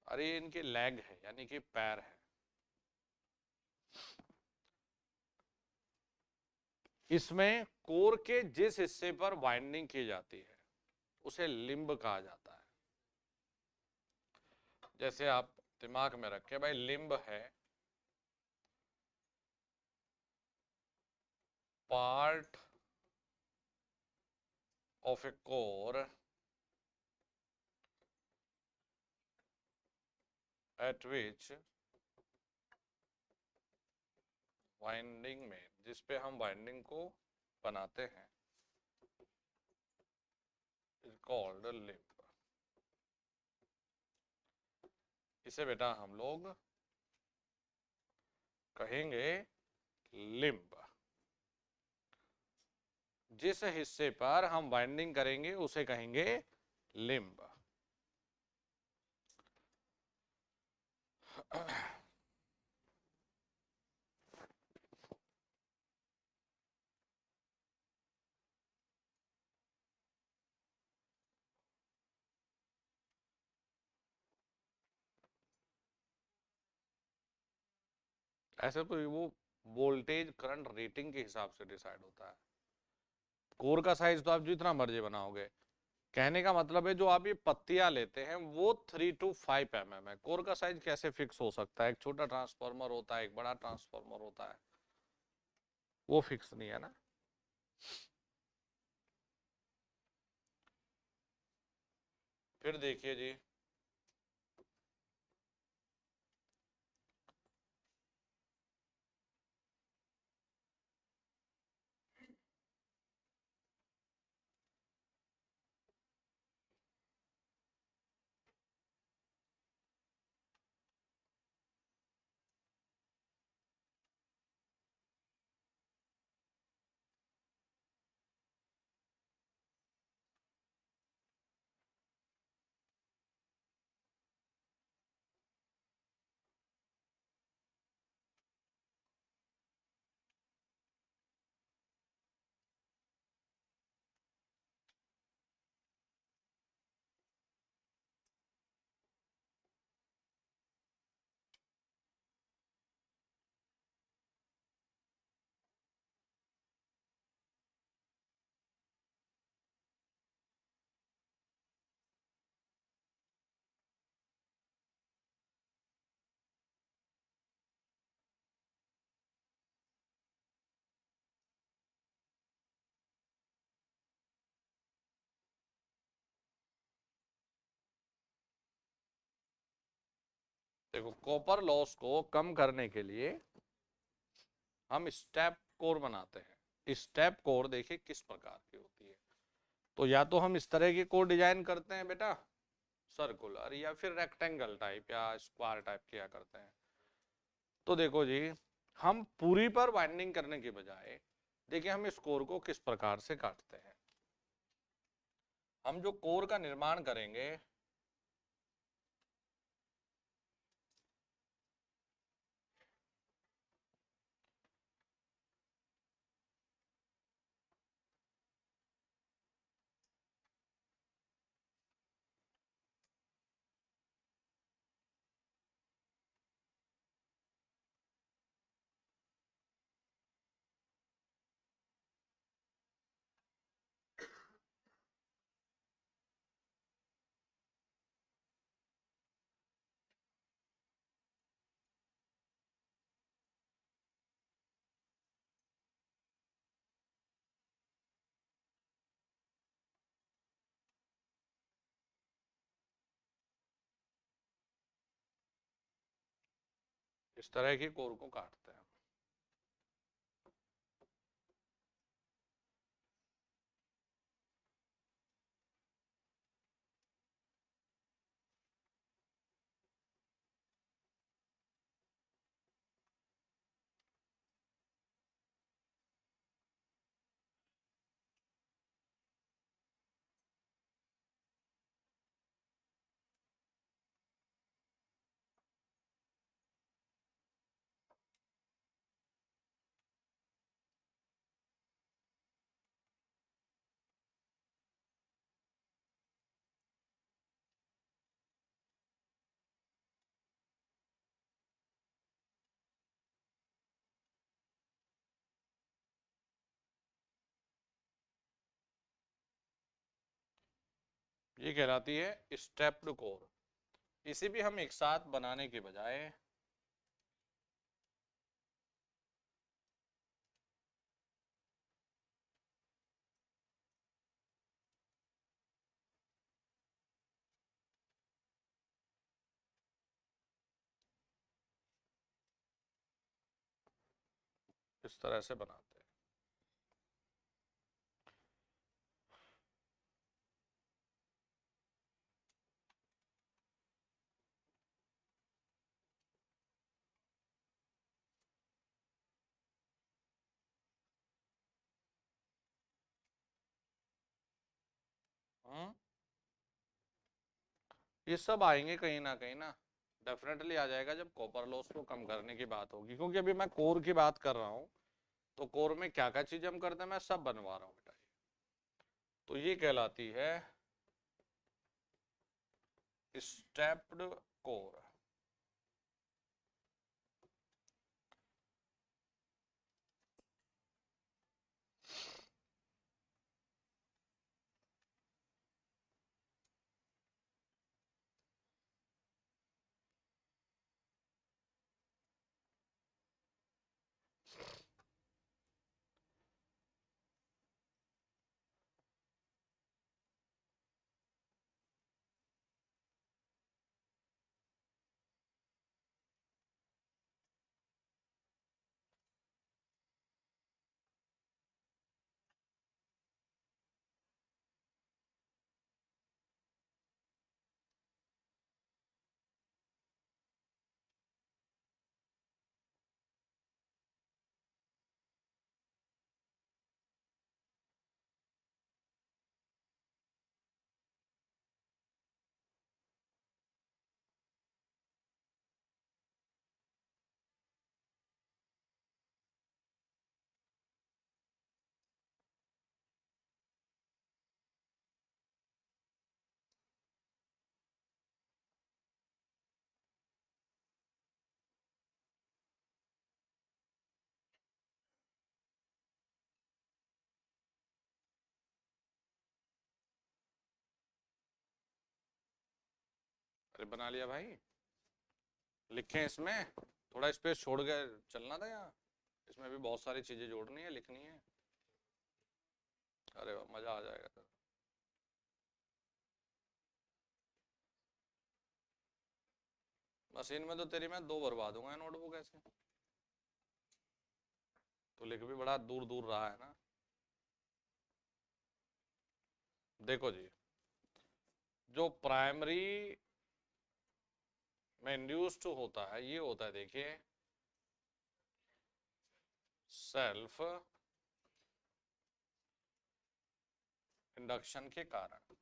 अरे ये इनके लेग है, यानी कि पैर है। इसमें कोर के जिस हिस्से पर वाइंडिंग की जाती है उसे लिम्ब कहा जाता है। जैसे आप दिमाग में रखें भाई, लिम्ब है part of A core eight which winding में, जिस पे हम वाइंडिंग को बनाते हैं, इज कॉल्ड लिम्ब। इसे बेटा हम लोग कहेंगे लिम्ब। जिस हिस्से पर हम वाइंडिंग करेंगे उसे कहेंगे लिम्ब। ऐसे तो वो वोल्टेज करंट रेटिंग के हिसाब से डिसाइड होता है। कोर का साइज तो आप जितना मर्जी बनाओगे, कहने का मतलब है जो आप ये पत्तियां लेते हैं वो 3 to 5 mm है। कोर का साइज कैसे फिक्स हो सकता है? एक छोटा ट्रांसफार्मर होता है, एक बड़ा ट्रांसफार्मर होता है, वो फिक्स नहीं है ना। फिर देखिए जी, देखो कॉपर लॉस को कम करने के लिए हम स्टेप कोर बनाते हैं। स्टेप कोर देखिए किस प्रकार की होती है। तो या तो हम इस तरह की कोर डिजाइन करते हैं बेटा, सर्कुलर, या फिर रेक्टेंगल टाइप या स्क्वायर टाइप किया करते हैं। तो देखो जी, हम पूरी पर वाइंडिंग करने के बजाय देखिए हम इस कोर को किस प्रकार से काटते हैं। हम जो कोर का निर्माण करेंगे, इस तरह की कोर को काटते हैं। ये कहलाती है स्टेप्ड कोर। इसे भी हम एक साथ बनाने के बजाय इस तरह से बनाते हैं। ये सब आएंगे कहीं ना कहीं ना, डेफिनेटली आ जाएगा जब कॉपर लॉस को कम करने की बात होगी, क्योंकि अभी मैं कोर की बात कर रहा हूँ। तो कोर में क्या क्या चीज हम करते हैं मैं सब बनवा रहा हूँ बेटा। तो ये कहलाती है स्टेप्ड कोर। अरे बना लिया भाई, लिखें इसमें, थोड़ा स्पेस छोड़ के चलना था यहाँ। इसमें भी बहुत सारी चीजें जोड़नी है, लिखनी है। अरे वाह, मजा आ जाएगा। मशीन में तो तेरी मैं 2 बर्बाद दूंगा नोटबुक ऐसे। तो लिख भी बड़ा दूर दूर रहा है ना। देखो जी, जो प्राइमरी में इंड्यूस्ड होता है ये होता है, देखिए, सेल्फ इंडक्शन के कारण।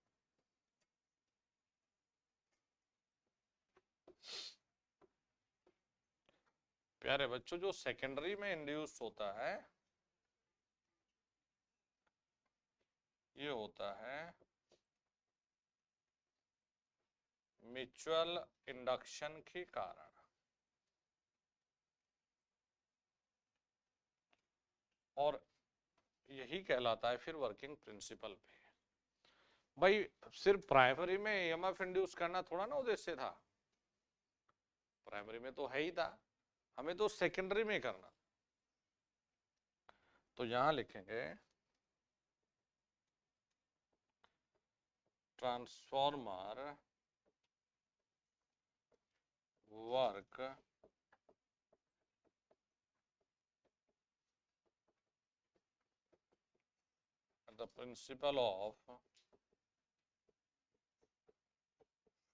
प्यारे बच्चों, जो सेकेंडरी में इंड्यूस्ड होता है ये होता है म्यूचुअल इंडक्शन के कारण। और यही कहलाता है फिर वर्किंग प्रिंसिपल पे। भाई सिर्फ प्राइमरी में ईएमएफ इंड्यूस करना थोड़ा ना उद्देश्य था, प्राइमरी में तो है ही था, हमें तो सेकेंडरी में करना। तो यहां लिखेंगे transformer work the principle of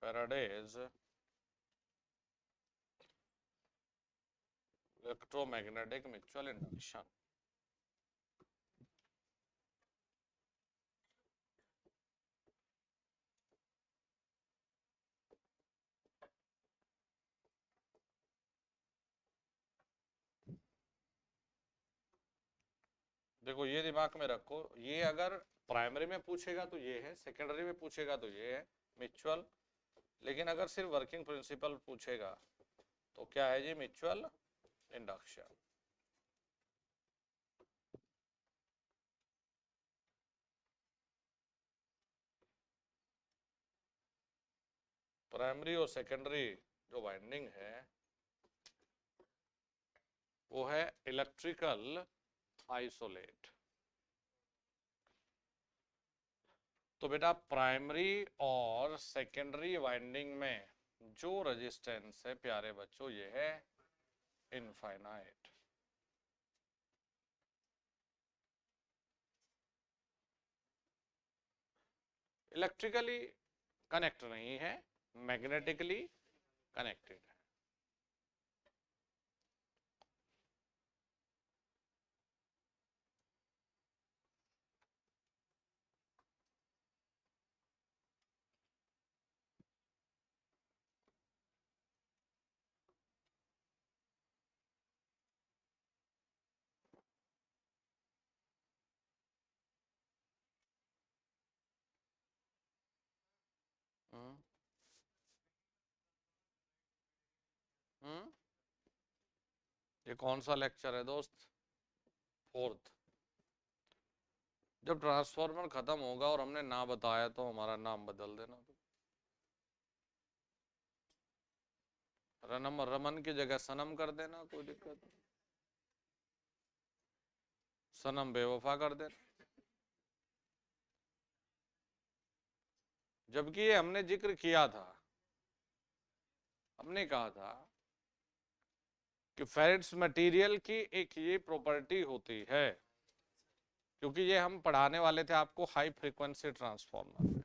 Faraday's electromagnetic mutual induction। देखो ये दिमाग में रखो, ये अगर प्राइमरी में पूछेगा तो ये है, सेकेंडरी में पूछेगा तो ये है म्यूचुअल, लेकिन अगर सिर्फ वर्किंग प्रिंसिपल पूछेगा तो क्या है जी, म्यूचुअल इंडक्शन। प्राइमरी और सेकेंडरी जो वाइंडिंग है वो है इलेक्ट्रिकल आइसोलेट। तो बेटा प्राइमरी और सेकेंडरी वाइंडिंग में जो रेजिस्टेंस है प्यारे बच्चों ये है इनफाइनाइट। इलेक्ट्रिकली कनेक्ट नहीं है, मैग्नेटिकली कनेक्टेड है। हम्म हम्म ये कौन सा लेक्चर है दोस्त? 4th। जब ट्रांसफॉर्मर खत्म होगा और हमने ना बताया तो हमारा नाम बदल देना। रनम रमन की जगह सनम कर देना, कोई दिक्कत नहीं। सनम बेवफा कर देना। जबकि ये हमने जिक्र किया था, हमने कहा था कि फेरेट्स मटेरियल की एक ये प्रॉपर्टी होती है, क्योंकि ये हम पढ़ाने वाले थे आपको हाई फ्रीक्वेंसी ट्रांसफॉर्मर में,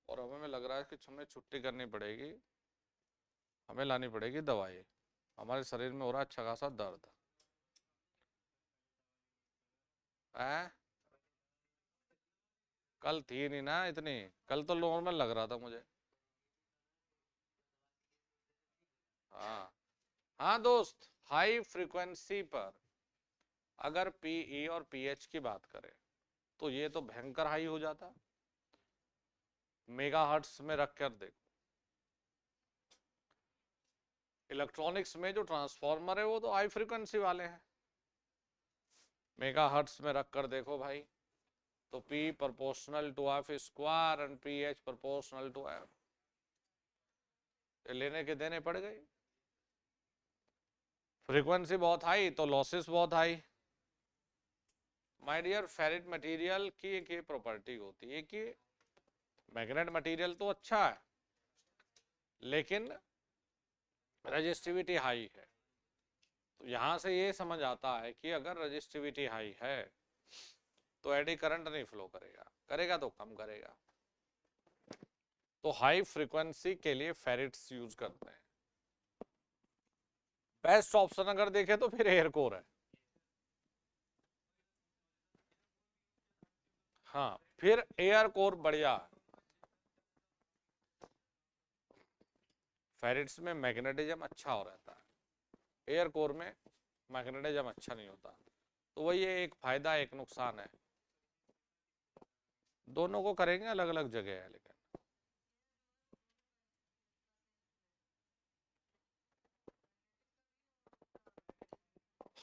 और हमें लग रहा है कि हमें छुट्टी करनी पड़ेगी, हमें लानी पड़ेगी दवाई, हमारे शरीर में हो रहा है अच्छा खासा दर्द है। कल थी नहीं ना इतनी, कल तो नॉर्मल लग रहा था मुझे। हाँ हाँ दोस्त, हाई फ्रीक्वेंसी पर अगर पीई और पीएच की बात करें तो ये तो भयंकर हाई हो जाता, मेगाहर्ट्ज में रख कर देखो। इलेक्ट्रॉनिक्स में जो ट्रांसफॉर्मर है वो तो हाई फ्रीक्वेंसी वाले हैं, मेगाहर्ट्ज में रख कर देखो भाई, तो P proportional to F square and PH proportional to F, लेने के देने पड़ गए। फ्रीक्वेंसी बहुत हाई तो लॉसेस बहुत हाई। माय डियर, फेरिट मटेरियल की एक ये प्रॉपर्टी होती है कि मैग्नेट मटेरियल तो अच्छा है, लेकिन रजिस्टिविटी हाई है। तो यहां से ये समझ आता है कि अगर रजिस्टिविटी हाई है तो एडी करंट नहीं फ्लो करेगा, करेगा तो कम करेगा। तो हाई फ्रीक्वेंसी के लिए फेरिट्स यूज करते हैं। बेस्ट ऑप्शन अगर देखें तो फिर एयर कोर है। हाँ, फिर एयर कोर बढ़िया है। फेरिट्स में मैग्नेटिज्म अच्छा हो रहता है, एयर कोर में मैग्नेटिज्म अच्छा नहीं होता। तो वही एक फायदा एक नुकसान है, दोनों को करेंगे, अलग अलग जगह है। लेकिन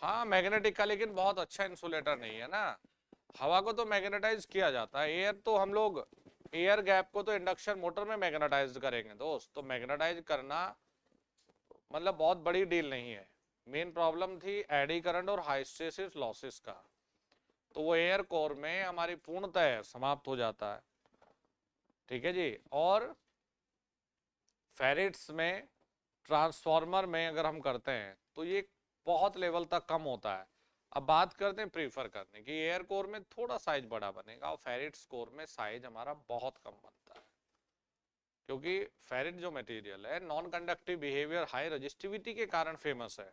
हाँ, मैग्नेटिक का लेकिन बहुत अच्छा इंसुलेटर नहीं है ना। हवा को तो मैग्नेटाइज किया जाता है, एयर तो हम लोग एयर गैप को तो इंडक्शन मोटर में मैग्नेटाइज करेंगे दोस्त। तो मैग्नेटाइज करना मतलब बहुत बड़ी डील नहीं है। मेन प्रॉब्लम थी एडी करंट और हाइस्टेसिस लॉसेस का, तो वो एयर कोर में हमारी पूर्णतः समाप्त हो जाता है। ठीक है जी। और फेरिट्स में ट्रांसफार्मर में अगर हम करते हैं तो ये बहुत लेवल तक कम होता है। अब बात करते हैं प्रीफर करने की, एयर कोर में थोड़ा साइज बड़ा बनेगा और फेरिट्स कोर में साइज हमारा बहुत कम बनता है, क्योंकि फेरिट जो मटेरियल है non conductive behaviour high resistivity के कारण फेमस है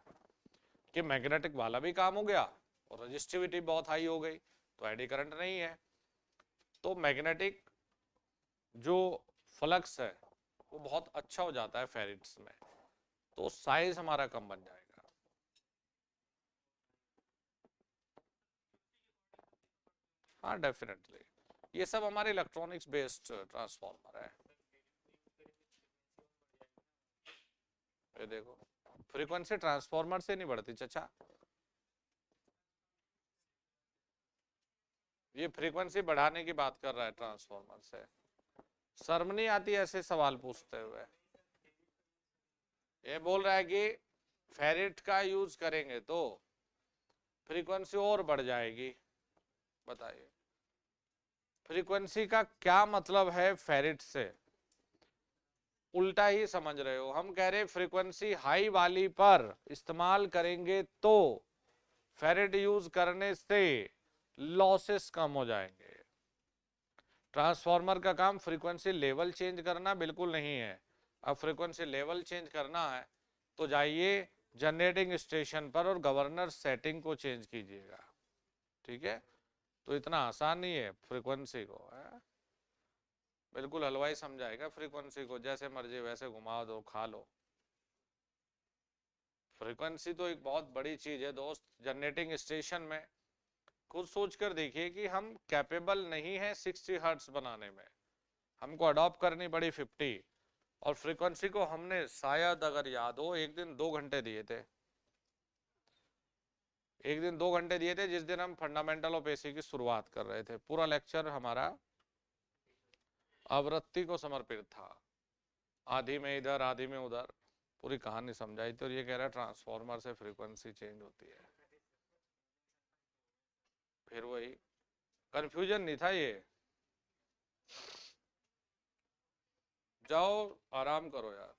कि मैग्नेटिक वाला भी काम हो गया और रजिस्टिविटी बहुत हाई हो गई, तो एडी करंट नहीं है। तो मैग्नेटिक जो फ्लक्स है वो बहुत अच्छा हो जाता है फेरिट्स में, तो साइज हमारा कम बन जाएगा। हाँ डेफिनेटली, ये सब हमारे इलेक्ट्रॉनिक्स बेस्ड ट्रांसफार्मर है। ये देखो, फ्रीक्वेंसी ट्रांसफार्मर से नहीं बढ़ती चाचा, ये फ्रीक्वेंसी बढ़ाने की बात कर रहा है ट्रांसफार्मर से। शर्म नहीं आती ऐसे सवाल पूछते हुए? ये बोल रहा है कि फेरिट का यूज करेंगे तो फ्रीक्वेंसी और बढ़ जाएगी। बताइए, फ्रीक्वेंसी का क्या मतलब है फेरिट से? उल्टा ही समझ रहे हो। हम कह रहे फ्रीक्वेंसी हाई वाली पर इस्तेमाल करेंगे तो फेरिट यूज करने से लॉसेस कम हो जाएंगे। ट्रांसफार्मर का काम फ्रीक्वेंसी लेवल चेंज करना बिल्कुल नहीं है। अब फ्रीक्वेंसी लेवल चेंज करना है तो जाइए जनरेटिंग स्टेशन पर और गवर्नर सेटिंग को चेंज कीजिएगा। ठीक है, तो इतना आसान नहीं है फ्रीक्वेंसी को, है? बिल्कुल हलवाई समझाएगा फ्रीक्वेंसी को, जैसे मर्जी वैसे घुमा दो खा लो। फ्रीक्वेंसी तो एक बहुत बड़ी चीज है दोस्त। जनरेटिंग स्टेशन में खुद सोच कर देखिए कि हम कैपेबल नहीं है 60 हर्ट्ज बनाने में, हमको अडॉप्ट करनी पड़ी 50। और फ्रीक्वेंसी को हमने शायद अगर याद हो एक दिन 2 घंटे दिए थे, एक दिन 2 घंटे दिए थे, जिस दिन हम फंडामेंटल ऑफ एसी की शुरुआत कर रहे थे। पूरा लेक्चर हमारा आवृत्ति को समर्पित था, आधी में इधर आधी में उधर, पूरी कहानी समझाई थी। और ये कह रहा है ट्रांसफार्मर से फ्रीक्वेंसी चेंज होती है। फिर वही कंफ्यूजन नहीं था ये। जाओ आराम करो यार।